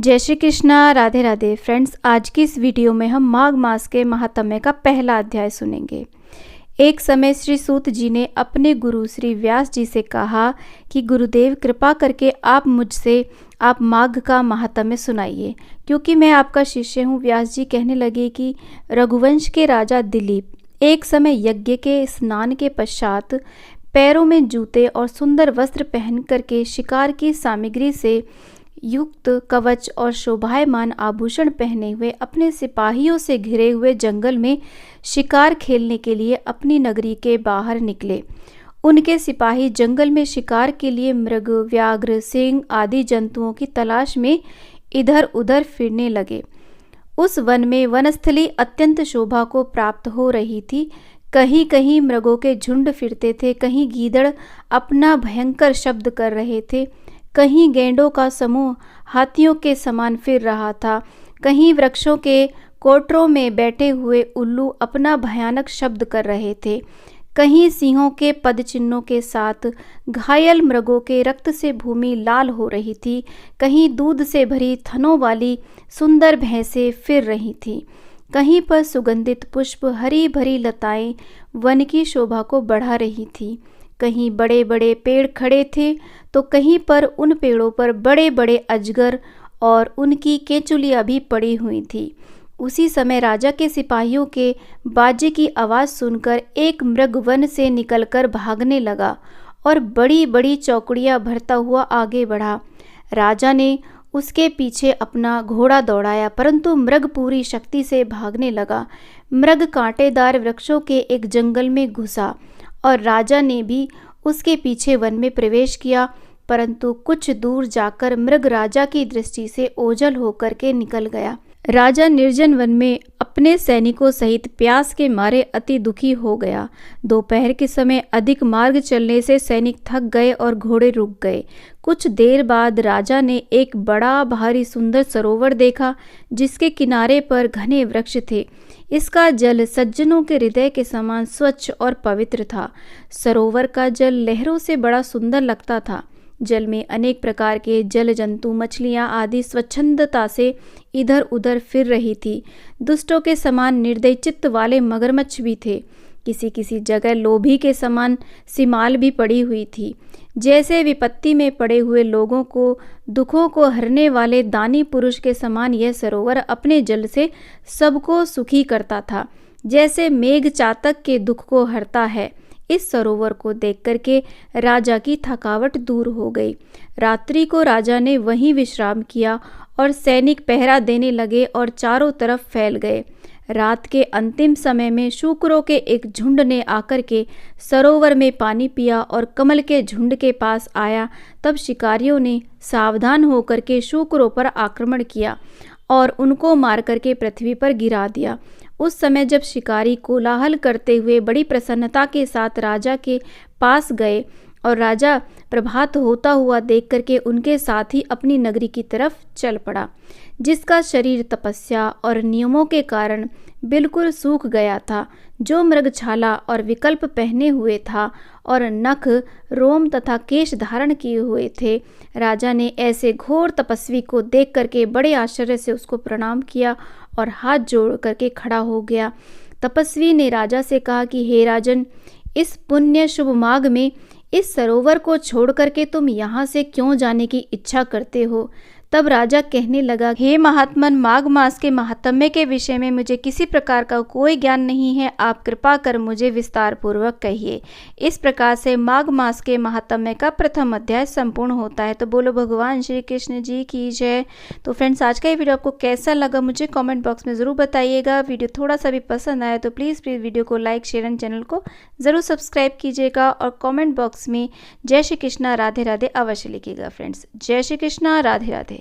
जय श्री कृष्णा, राधे राधे। फ्रेंड्स, आज की इस वीडियो में हम माघ मास के महात्म्य का पहला अध्याय सुनेंगे। एक समय श्री सूत जी ने अपने गुरु श्री व्यास जी से कहा कि गुरुदेव, कृपा करके आप माघ का महात्म्य सुनाइए, क्योंकि मैं आपका शिष्य हूँ। व्यास जी कहने लगे कि रघुवंश के राजा दिलीप एक समय यज्ञ के स्नान के पश्चात पैरों में जूते और सुंदर वस्त्र पहन करके शिकार की सामग्री से युक्त कवच और शोभायमान आभूषण पहने हुए अपने सिपाहियों से घिरे हुए जंगल में शिकार खेलने के लिए अपनी नगरी के बाहर निकले। उनके सिपाही जंगल में शिकार के लिए मृग, व्याघ्र, सिंह आदि जंतुओं की तलाश में इधर उधर फिरने लगे। उस वन में वनस्थली अत्यंत शोभा को प्राप्त हो रही थी। कहीं कहीं मृगों के झुंड फिरते थे, कहीं गीदड़ अपना भयंकर शब्द कर रहे थे, कहीं गैंडों का समूह हाथियों के समान फिर रहा था, कहीं वृक्षों के कोटरों में बैठे हुए उल्लू अपना भयानक शब्द कर रहे थे, कहीं सिंहों के पदचिन्हों के साथ घायल मृगों के रक्त से भूमि लाल हो रही थी, कहीं दूध से भरी थनों वाली सुंदर भैंसें फिर रही थीं, कहीं पर सुगंधित पुष्प, हरी भरी लताएं वन की शोभा को बढ़ा रही थीं, कहीं बड़े बड़े पेड़ खड़े थे तो कहीं पर उन पेड़ों पर बड़े बड़े अजगर और उनकी केंचुलियां भी पड़ी हुई थी। उसी समय राजा के सिपाहियों के बाजे की आवाज़ सुनकर एक मृग वन से निकलकर भागने लगा और बड़ी बड़ी चौकड़ियां भरता हुआ आगे बढ़ा। राजा ने उसके पीछे अपना घोड़ा दौड़ाया, परंतु मृग पूरी शक्ति से भागने लगा। मृग कांटेदार वृक्षों के एक जंगल में घुसा और राजा ने भी उसके पीछे वन में प्रवेश किया, परंतु कुछ दूर जाकर मृग राजा की दृष्टि से ओझल होकर के निकल गया। राजा निर्जन वन में अपने सैनिकों सहित प्यास के मारे अति दुखी हो गया। दोपहर के समय अधिक मार्ग चलने से सैनिक थक गए और घोड़े रुक गए। कुछ देर बाद राजा ने एक बड़ा भारी सुंदर सरोवर देखा, जिसके किनारे पर घने वृक्ष थे। इसका जल सज्जनों के हृदय के समान स्वच्छ और पवित्र था। सरोवर का जल लहरों से बड़ा सुंदर लगता था। जल में अनेक प्रकार के जल जंतु, मछलियां आदि स्वच्छंदता से इधर उधर फिर रही थी। दुष्टों के समान निर्दयी चित्त वाले मगरमच्छ भी थे। किसी किसी जगह लोभी के समान सिमाल भी पड़ी हुई थी। जैसे विपत्ति में पड़े हुए लोगों को दुखों को हरने वाले दानी पुरुष के समान यह सरोवर अपने जल से सबको सुखी करता था, जैसे मेघ चातक के दुख को हरता है। इस सरोवर को देख करके राजा की थकावट दूर हो गई। रात्रि को राजा ने वहीं विश्राम किया और सैनिक पहरा देने लगे और चारों तरफ फैल गए। रात के अंतिम समय में शूकरों के एक झुंड ने आकर के सरोवर में पानी पिया और कमल के झुंड के पास आया। तब शिकारियों ने सावधान होकर के शूकरों पर आक्रमण किया और उनको मार करके पृथ्वी पर गिरा दिया। उस समय जब शिकारी कोलाहल करते हुए बड़ी प्रसन्नता के साथ राजा के पास गए और राजा प्रभात होता हुआ देख करके उनके साथ ही अपनी नगरी की तरफ चल पड़ा, जिसका शरीर तपस्या और नियमों के कारण बिल्कुल सूख गया था, जो मृगछाला और विकल्प पहने हुए था और नख, रोम तथा केश धारण किए हुए थे। राजा ने ऐसे घोर तपस्वी को देख करके बड़े आश्चर्य से उसको प्रणाम किया और हाथ जोड़ करके खड़ा हो गया। तपस्वी ने राजा से कहा कि हे राजन, इस पुण्य शुभ माघ में इस सरोवर को छोड़ करके तुम यहाँ से क्यों जाने की इच्छा करते हो? तब राजा कहने लगा, हे महात्मन, माघ मास के महात्म्य के विषय में मुझे किसी प्रकार का कोई ज्ञान नहीं है। आप कृपा कर मुझे विस्तार पूर्वक कहिए। इस प्रकार से माघ मास के महात्म्य का प्रथम अध्याय संपूर्ण होता है। तो बोलो भगवान श्री कृष्ण जी की जय। तो फ्रेंड्स, आज का ये वीडियो आपको कैसा लगा मुझे कॉमेंट बॉक्स में ज़रूर बताइएगा। वीडियो थोड़ा सा भी पसंद आया तो प्लीज़ वीडियो को लाइक, शेयर एंड चैनल को ज़रूर सब्सक्राइब कीजिएगा और कॉमेंट बॉक्स में जय श्री कृष्णा, राधे राधे अवश्य लिखिएगा। फ्रेंड्स, जय श्री कृष्णा, राधे राधे।